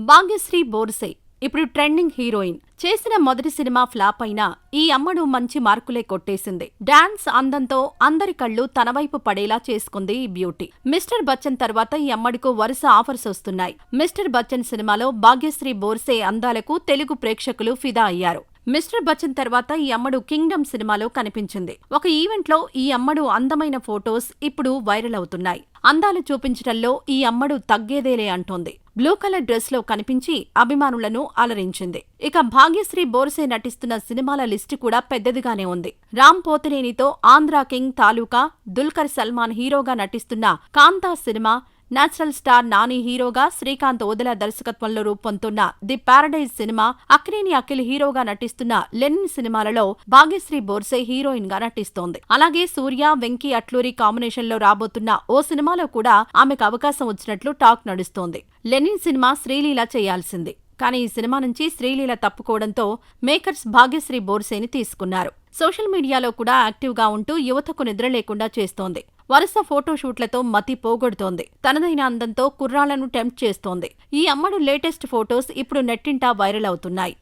భాగ్యశ్రీ బోర్సే ఇప్పుడు trending heroine. చేసిన మొదటి సినిమా ఫ్లాప్ అయినా ఈ అమ్మడు మంచి మార్కులే కొట్టేసింది. డాన్స్ అందంతో అందరి కళ్ళు తన వైపు పడేలా చేసుకుంది ఈ బ్యూటీ. మిస్టర్ బచ్చన్ తర్వాత ఈ అమ్మడికు వరుస ఆఫర్స్ వస్తున్నాయి. మిస్టర్ బచ్చన్ సినిమాలో భాగ్యశ్రీ బోర్సే అందాలకు తెలుగు ప్రేక్షకులు ఫిదా అయ్యారు. మిస్టర్ బచ్చన్ తర్వాత ఈ అమ్మడు కింగ్డమ్ సినిమాలో కనిపించింది. ఒక ఈవెంట్లో ఈ అమ్మడు అందమైన ఫోటోస్ ఇప్పుడు వైరల్ అవుతున్నాయి. అందాలు చూపించడంలో ఈ అమ్మడు తగ్గేదేలే అంటోంది. బ్లూ కలర్ డ్రెస్ లో కనిపించి అభిమానులను అలరించింది. ఇక భాగ్యశ్రీ బోర్సే నటిస్తున్న సినిమాల లిస్టు కూడా పెద్దదిగానే ఉంది. రామ్ పోతినేనితో ఆంధ్రా కింగ్ తాలూకా, దుల్కర్ సల్మాన్ హీరోగా నటిస్తున్న కాంతా సినిమా, నేచురల్ స్టార్ నాని హీరోగా, శ్రీకాంత్ ఓదెల దర్శకత్వంలో రూపొందుతున్న the paradise cinema, Akkineni Akhil హీరోగా నటిస్తున్న లెనిన్ సినిమాలలో భాగ్యశ్రీ బోర్సే హీరోయిన్ గా నటిస్తోంది. అలాగే సూర్య, వెంకీ అట్లూరి కాంబినేషన్ లో రాబోతున్న ఓ సినిమాలో కూడా ఆమెకు అవకాశం వచ్చినట్లు టాక్ నడుస్తోంది. లెనిన్ సినిమా శ్రీలీల చేయాల్సింది. కానీ ఈ సినిమా నుంచి శ్రీలీల తప్పుకోవడంతో మేకర్స్ భాగ్యశ్రీ బోర్సేని తీసుకున్నారు. సోషల్ మీడియాలో కూడా యాక్టివ్గా ఉంటూ యువతకు నిద్ర లేకుండా చేస్తోంది. వరుస ఫోటోషూట్లతో మతి పోగొడుతోంది. తనదైన అందంతో కుర్రాళ్లను టెంప్ట్ చేస్తోంది. ఈ అమ్మడు లేటెస్ట్ ఫోటోస్ ఇప్పుడు నెట్టింటా వైరల్ అవుతున్నాయి.